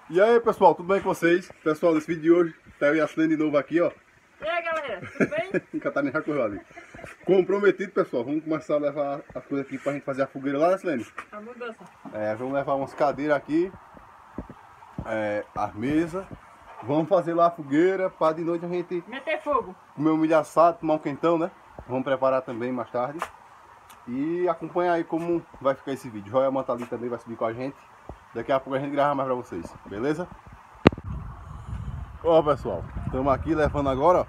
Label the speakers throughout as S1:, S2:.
S1: E aí pessoal, tudo bem com vocês? Pessoal, nesse vídeo de hoje, tá eu e a Silene de novo aqui, ó.
S2: E aí galera, tudo bem?
S1: Catarina já correu ali. Comprometido, pessoal, vamos começar a levar as coisas aqui pra gente fazer a fogueira lá, né, Silene?
S2: A mudança.
S1: Vamos levar umas cadeiras aqui, as mesas. Vamos fazer lá a fogueira pra de noite a gente
S2: Meter fogo.
S1: comer um milho assado, tomar um quentão, né? Vamos preparar também mais tarde. E acompanha aí como vai ficar esse vídeo. Joia Manta ali também vai subir com a gente. Daqui a pouco a gente grava mais pra vocês, beleza? Ó pessoal, estamos aqui levando agora, ó,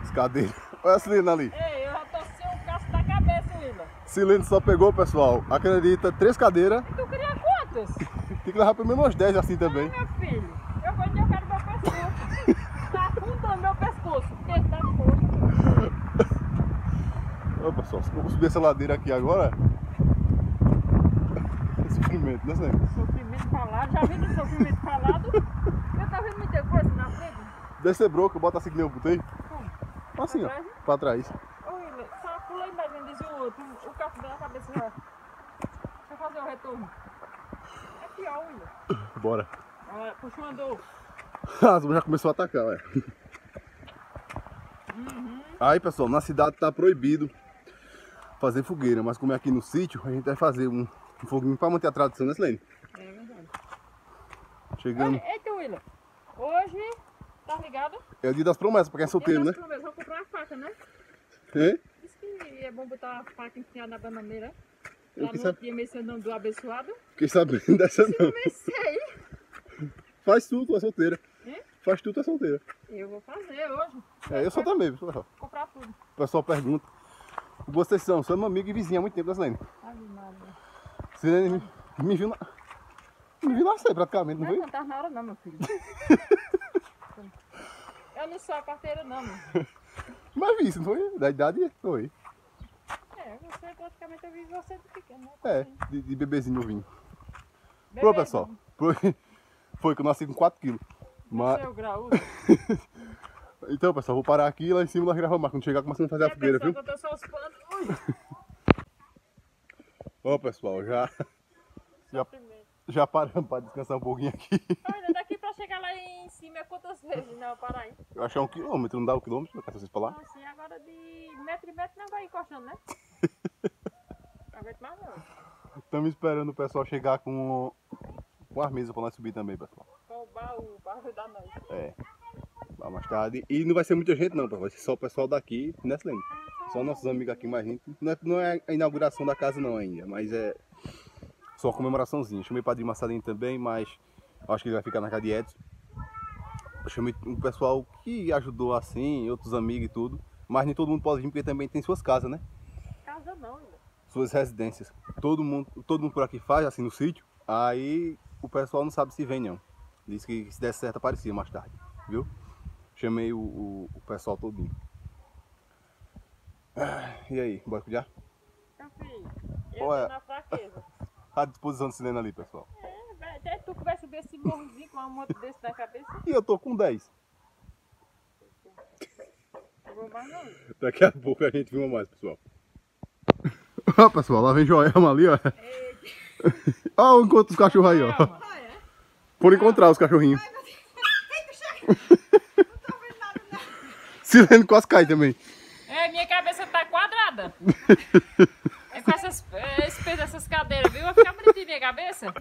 S1: as cadeiras. Olha a Silene ali.
S2: Ei, eu já tô sem o casco da cabeça, Lila.
S1: Silene só pegou, pessoal, acredita, 3 cadeiras.
S2: E tu queria quantas?
S1: Tem que levar pelo menos umas 10 assim também.
S2: Ai, meu filho, eu quero meu pescoço. Tá afundando meu pescoço, porque tá forte.
S1: Ó pessoal, vamos subir essa ladeira aqui agora. Sofrimento, né, Silene?
S2: Sofrimento falado, já vi do sofrimento falado. Eu tava vendo muita coisa na frente.
S1: Deve ser broca, bota assim que nem eu botei.
S2: Como?
S1: Assim,
S2: Pra
S1: ó,
S2: trás?
S1: pra trás.
S2: Ô, Lila, só pula aí mais dentro, diz o outro. O casco da cabeça já. Deixa eu fazer o retorno. É pior, Lila.
S1: Bora.
S2: Olha, puxa o andor.
S1: A Azul já começou a atacar, olha. Aí pessoal, na cidade tá proibido fazer fogueira, mas como é aqui no sítio, a gente vai fazer um foguinho pra manter a tradição, né, Silene?
S2: É verdade.
S1: Chegando.
S2: Eita, Willa. Hoje, tá ligado?
S1: É o dia das promessas pra quem é solteiro, né?
S2: Vou comprar uma faca, né?
S1: É?
S2: Diz que é bom botar uma faca enfiada na bananeira.
S1: Eu
S2: Lá
S1: que
S2: no
S1: sabe-
S2: dia mencionando do abençoado.
S1: Fiquei sabendo dessa não.
S2: Comecei.
S1: Faz tudo, tu é solteira.
S2: Hein?
S1: Faz tudo, tu é solteira.
S2: Eu vou fazer hoje.
S1: Eu sou também, pessoal.
S2: Comprar tudo.
S1: O pessoal pergunta. Vocês são meu amigo e vizinho há muito tempo, né, Silene?
S2: Ave Maria.
S1: Silene me viu nascer praticamente, não foi?
S2: Não tá na hora não, meu filho. Eu não sou a parteira não, meu.
S1: Mas vi isso, não foi? Da idade foi.
S2: Você praticamente eu vi você de pequeno, né?
S1: De bebezinho novinho.
S2: Bebê,
S1: Pô, pessoal. Foi que eu nasci com 4 quilos. Mas...
S2: Seu grau.
S1: Então, pessoal, vou parar aqui e lá em cima nós gravamos mais. Quando chegar, começando a fazer a fogueira, viu?
S2: Eu tô só os panos. Ui.
S1: Ó, pessoal, já paramos para descansar um pouquinho aqui.
S2: Olha, daqui pra chegar lá em cima é quantas vezes, né? Parar aí.
S1: Eu acho que é 1 quilômetro, não dá 1 quilômetro, pra vocês pra lá.
S2: Assim, agora de metro em metro não vai encostando, né? Não aguento mais não.
S1: Estamos esperando o pessoal chegar com as mesas para nós subir também, pessoal.
S2: Com o barro da noite.
S1: Lá mais tarde. E não vai ser muita gente não, pessoal. Vai ser só o pessoal daqui, né, Silene? Só nossos amigos aqui mais gente. Não é a inauguração da casa não ainda, mas é só uma comemoraçãozinha. Chamei o Padrinho Massarinho também, mas acho que ele vai ficar na casa de Edson. Eu chamei um pessoal que ajudou assim, outros amigos e tudo. Mas nem todo mundo pode vir porque também tem suas casas, né?
S2: Casa não, ainda.
S1: Suas residências. Todo mundo por aqui faz, assim, no sítio. Aí o pessoal não sabe se vem não. Disse que se desse certo aparecia mais tarde, viu? Chamei o pessoal todinho. E aí, bora cuidar?
S2: Meu filho, eu
S1: Olha.
S2: tô na fraqueza.
S1: À disposição do Silene ali, pessoal.
S2: Até tu que vai subir esse morrozinho com uma moto desse na cabeça.
S1: E eu tô com 10.
S2: Não vou mais não.
S1: Daqui a pouco a gente filma mais, pessoal. Ó, pessoal, lá vem Joelma ali, ó. Ó, o encontro dos cachorros aí, ó. Por encontrar os cachorrinhos. Silene quase cai também.
S2: Minha cabeça tá quadrada. É com esse peso dessas cadeiras, viu? Vai ficar bonitinho minha cabeça.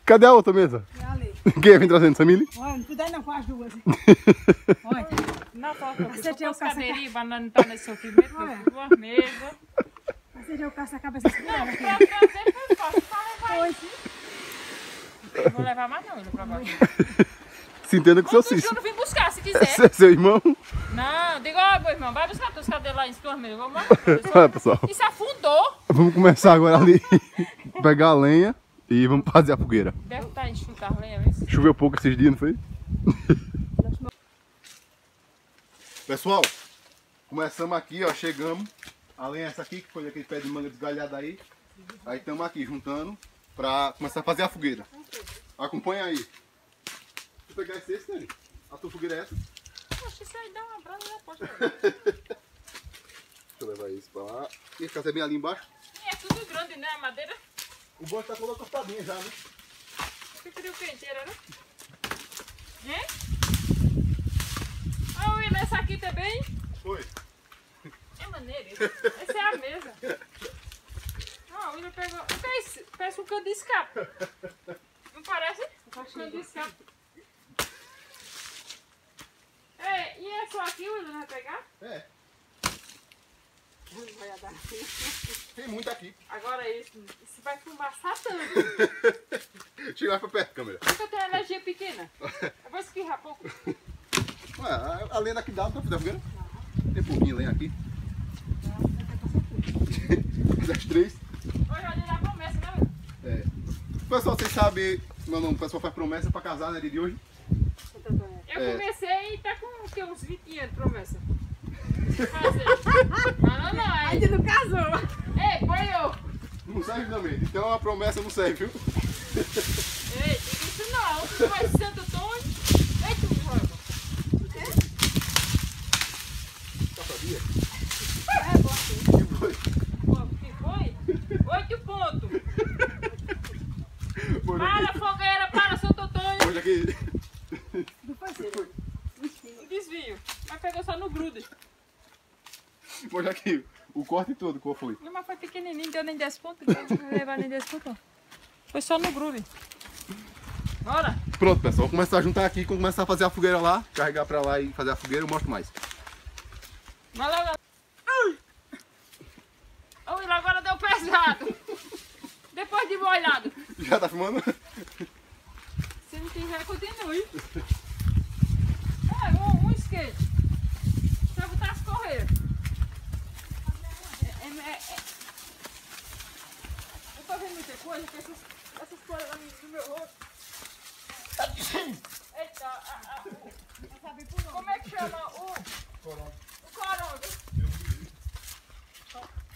S1: Cadê a outra mesa?
S3: Ali.
S1: Quem vem trazendo, Samile?
S3: Olha, não cuidado não com as duas. Olha.
S2: Não, falta.
S3: Você
S2: Só
S3: tinha
S2: com as
S3: o caça-
S2: cadeirinhas pra não estar nesse sofrimento.
S3: Olha.
S2: Duas mesas.
S3: Você já caça a cabeça dela
S2: Pra
S3: aqui.
S2: trazer foi fácil. Pra levar.
S3: Foi sim.
S2: Não vou levar mais não, ainda pra baixo.
S1: Se entenda com seu
S2: O
S1: cis.
S2: Júnior vim buscar, se quiser.
S1: Esse é seu irmão?
S2: Não, digo, ó, meu irmão, vai buscar teus cadeiros lá em suas mesas. Vamos lá.
S1: Olha, pessoal.
S2: Isso afundou.
S1: Vamos começar agora ali. Pegar a lenha e vamos fazer a fogueira.
S2: Deve estar enxuta as lenhas, viu?
S1: Choveu pouco esses dias, não foi? Pessoal, começamos aqui, ó, chegamos. A lenha é essa aqui, que foi aquele pé de manga desgalhado aí. Aí estamos aqui juntando pra começar a fazer a fogueira. Acompanha aí. Deixa eu pegar esse, né? A tua fogueira é essa?
S2: Poxa, isso aí dá uma brasa na posta.
S1: Deixa eu levar isso pra lá. E a casa é bem ali embaixo.
S2: É tudo grande, né? A madeira.
S1: O banco tá toda cortadinha já, né?
S2: Preferiu o que inteira, né? Hein? Ah, Will, essa aqui também?
S1: Foi.
S2: É maneiro. Essa é a mesa. Ah, o Will pegou. O que é isso? Parece um cano de escape. Não parece? Um cano de escape. É, e essa aqui o Will não vai pegar?
S1: É.
S3: Não vai dar.
S1: Tem muito aqui.
S2: Agora isso vai fumaçar tanto.
S1: Chega mais pra perto, câmera.
S2: Porque eu tenho energia pequena. Eu vou espirrar pouco.
S1: Ué, a lenha daqui dá pra fazer a fogueira? Tem pouquinho lenha aqui. Das 3.
S2: Hoje é o dia da promessa, né, Will?
S1: É. Pessoal, vocês sabem, meu nome, o pessoal faz promessa pra casar, né, dia de hoje?
S2: Eu comecei e tá com o quê? Uns 20 anos de promessa. Fazer. Não, é.
S3: Ainda não casou.
S2: Ei, põe eu.
S1: Não serve também, então a promessa não serve, viu?
S2: Ei, diga isso não. Tu vai ser Santo Antônio. Ei, tu, Rosa.
S1: Já sabia?
S3: É, bom assim.
S1: Foi.
S2: Pô, o que foi? 8 pontos. Para, fogueira, para, Santo Antônio.
S1: Hoje aqui.
S3: Não foi ser.
S2: O desvio. Mas pegou só no grude.
S1: Hoje aqui. O corte todo, qual foi?
S2: Não, mas foi pequenininho, deu nem 10 pontos. Então não vai levar nem 10 pontos. Foi só no grude. Bora.
S1: Pronto, pessoal, vou começar a juntar aqui. Quando começar a fazer a fogueira lá, carregar pra lá e fazer a fogueira, eu mostro mais.
S2: Vai lá. O Will agora deu pesado. Depois de molhado.
S1: Já tá filmando?
S2: Se não quiser, continue. É, um skate. Deixa eu botar as correias. Eu tô vendo muita coisa, que essas coisas lá no meu rosto. Eita, como é que chama o coronga?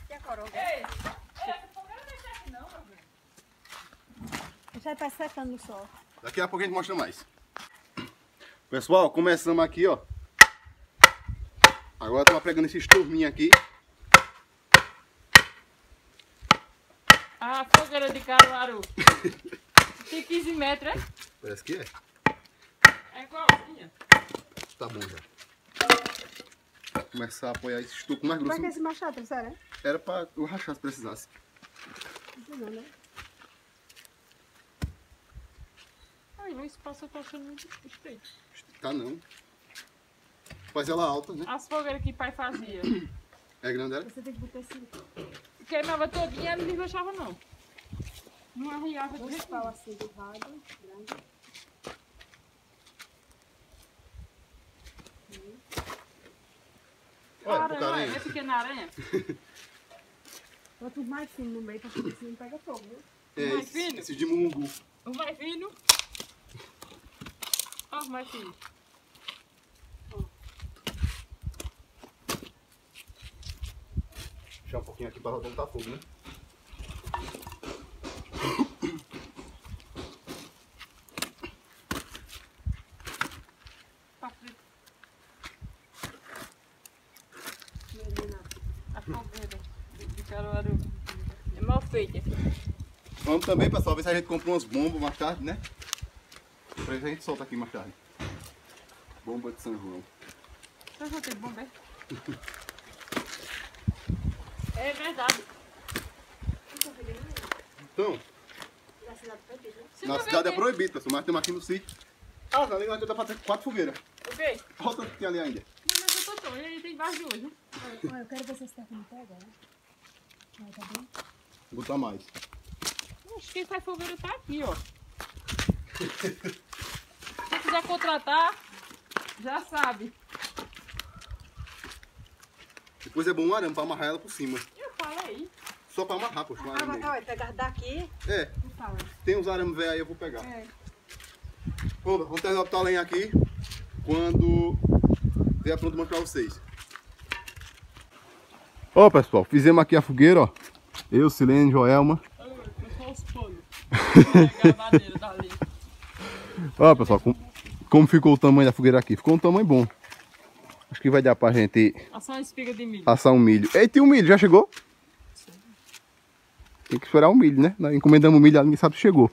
S3: Que é coronga?
S2: Ei, essa fogueira não deixa aqui não, meu filho.
S3: Já tá secando no sol.
S1: Daqui a pouco a gente mostra mais. Pessoal, começamos aqui, ó. Agora estamos pegando esses turminhos aqui.
S2: A fogueira de Caruaru. Tem 15 metros, é?
S1: Parece que é.
S2: É igualzinha.
S1: Tá bom já. Vou começar a apoiar esse estuco mais
S3: Vai
S1: grosso.
S3: que esse machado, sério?
S1: Era pra eu rachar se precisasse.
S3: Não, né?
S2: Ai, o espaço eu tô achando muito estreito.
S1: Tá não. Faz ela alta, né?
S2: As fogueiras que pai fazia.
S1: É grande ela?
S3: Você tem que botar assim.
S2: Queimava todinha, ela não deixava não. Não arriava de
S3: Dois
S2: jeito
S3: pau
S2: nenhum.
S3: assim do lado, grande.
S1: Olha, pro
S2: Aranha,
S1: carinha.
S2: é pequena aranha.
S3: Bota os mais finos no meio pra ver se não pega fogo, viu?
S1: É,
S2: mais fino?
S1: esse de mungu.
S2: O mais fino. Ó, o mais fino.
S1: Deixar um pouquinho aqui pra não botar fogo, né?
S2: Tá frito. A fogueira de Caruaru. É mal feita.
S1: Vamos também, pessoal, ver se a gente compra umas bombas mais tarde, né? Pra isso a gente solta aqui mais tarde. Bomba de São João.
S2: Você já tem bomba, é? É verdade.
S1: Então,
S3: Na cidade proibida.
S2: Você
S1: na
S2: tá
S1: cidade é
S2: vendo
S1: proibido, pessoal, mas temos aqui no sítio. Ah, ali nós dá pra ter 4 fogueiras.
S2: o quê?
S1: Olha o tanto que tem ali ainda.
S2: Mas eu tô tão, ele tem vários de hoje, né?
S3: Olha, eu quero ver se esse tá como pega, né? Vai, tá bem?
S1: Vou botar mais.
S2: Acho que quem faz fogueira tá aqui, ó. Se quiser contratar, já sabe.
S1: Depois é bom um arame pra amarrar ela por cima.
S2: Eu falei.
S1: Só pra amarrar, poxa, um
S3: Ah,
S1: arame
S3: mas
S1: mesmo.
S3: olha, pegar daqui
S1: É,
S3: e fala.
S1: tem uns arames velhos aí, eu vou pegar.
S3: É.
S1: Bom, vamos terminar de botar a lenha aqui quando vier pronto mostrar pra vocês. Ó, pessoal, fizemos aqui a fogueira, ó. Eu, Silene, Joelma.
S2: Só os panos. Gravadeira dali.
S1: Ó, pessoal, como ficou o tamanho da fogueira aqui? Ficou um tamanho bom. Acho que vai dar pra gente
S2: Assar uma espiga de milho.
S1: assar um milho. Eita, e o milho, já chegou? Tem que esperar o milho, né? Nós encomendamos o milho, ninguém sabe se chegou.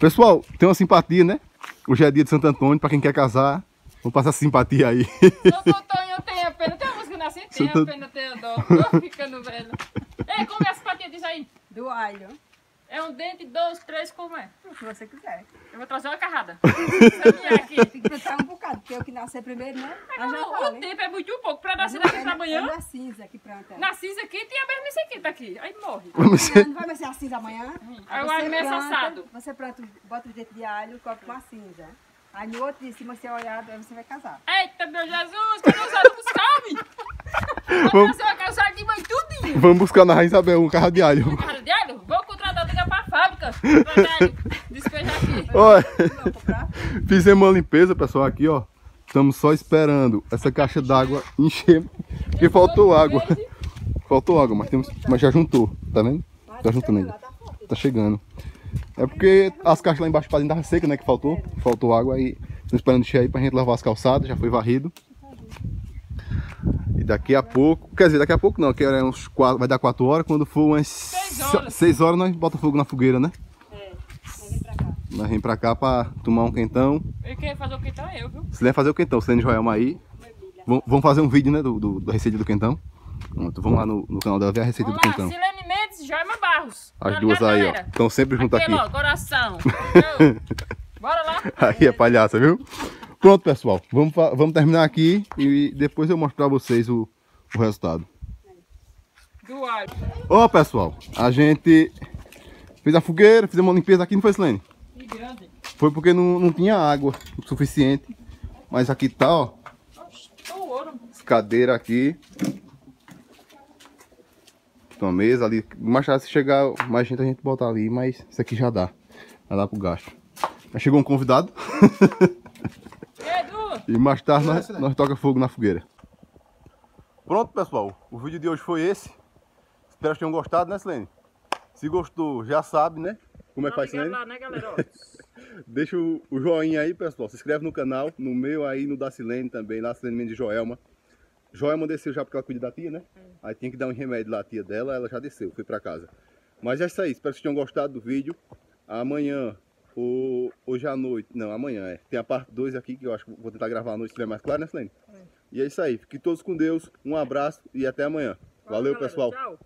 S1: Pessoal, tem uma simpatia, né? Hoje é dia de Santo Antônio, pra quem quer casar. Vamos passar essa simpatia aí.
S2: Santo Antônio, eu tenho pena. Tem uma música que assim, tenho
S1: Santo-
S2: pena, tenho dó. Tô ficando velho. Ei, como é a simpatia disso aí?
S3: Do alho.
S2: É um dente, 2, 3, como é?
S3: O que você quiser.
S2: Eu vou trazer uma carrada. Essa aqui.
S3: Tem que plantar um bocado, porque eu que nascer primeiro, né? Mas já
S2: O
S3: falei.
S2: tempo é muito pouco pra nascer daqui pra amanhã.
S3: É na cinza que planta.
S2: Na cinza aqui tem a mesma isso aqui, tá aqui. Aí morre.
S1: Vamos ser-
S3: Não vai mais ser a cinza amanhã?
S2: Aí o
S3: você
S2: alho é
S3: planta,
S2: assado.
S3: Você planta, bota o dente de alho, cobre com a cinza. Aí no outro dia, se você olhar, aí você vai casar.
S2: Eita, meu Jesus, cadê os alhos buscar, homem? Vou trazer uma calçada de mãe tudinho.
S1: Vamos buscar na Rainha Isabel um carro de alho.
S2: Cara de alho? Vou contratar, ligar pra fábrica. Contratar alho. Despejar aqui.
S1: Olha,
S3: Vou comprar.
S1: fizemos uma limpeza, pessoal, aqui, ó. Estamos só esperando essa caixa d'água encher, porque faltou água. Faltou água, mas já juntou, tá vendo? Já juntando ainda. Tá chegando. É porque as caixas lá embaixo ainda estavam secas, né? Que faltou água aí. Estamos esperando encher aí pra gente lavar as calçadas, já foi varrido. E daqui a pouco, quer dizer, daqui a pouco não, que é uns 4, vai dar 4 horas, quando for umas 6 horas nós bota fogo na fogueira, né?
S3: É, vem pra cá.
S1: Nós vem pra cá pra tomar um quentão.
S2: Eu queria fazer o que então eu, viu?
S1: Você vai fazer o quentão, Silene e Joelma aí. Vamos fazer um vídeo, né, da receita do quentão. Pronto, vamos lá no canal dela ver a receita
S2: Vamos
S1: do
S2: lá,
S1: quentão.
S2: Silene Mendes e Joelma Barros.
S1: As
S2: Tá
S1: duas
S2: ligado,
S1: aí, ó.
S2: galera?
S1: Estão sempre juntas aqui.
S2: Aquele, ó, coração. Entendeu? Bora lá.
S1: Aí é palhaça, viu? Pronto, pessoal. Vamos terminar aqui e depois eu mostro pra vocês o resultado.
S2: Do alho.
S1: Ó, pessoal, a gente fez a fogueira, fizemos uma limpeza aqui, não foi, Silene?
S2: Que grande.
S1: Foi porque não tinha água o suficiente. Mas aqui tá, ó,
S2: Tô ouro.
S1: as cadeiras aqui. Tem uma mesa ali. Mais tarde, se chegar mais gente, a gente botar ali, mas isso aqui já dá. Já dá pro gasto. Mas chegou um convidado.
S2: Edu.
S1: E mais tarde nós toca fogo na fogueira. Pronto, pessoal. O vídeo de hoje foi esse. Espero que tenham gostado, né, Silene? Se gostou, já sabe, né? Como é que
S2: Tá
S1: faz,
S2: ligado
S1: Silene?
S2: lá, né, galera? Ó.
S1: Deixa o joinha aí, pessoal. Se inscreve no canal. No meu aí, no da Silene também. Lá, Silene Mendes e Joelma. Joelma desceu já porque ela cuida da tia, né? Aí tem que dar um remédio lá, a tia dela. Ela já desceu, foi pra casa. Mas é isso aí. Espero que vocês tenham gostado do vídeo. Amanhã, ou hoje à noite. Não, amanhã é. Tem a parte 2 aqui que eu acho que vou tentar gravar à noite se estiver mais claro, né, Silene? E é isso aí. Fiquem todos com Deus. Um abraço e até amanhã. Valeu,
S2: galera.
S1: pessoal.
S2: Tchau.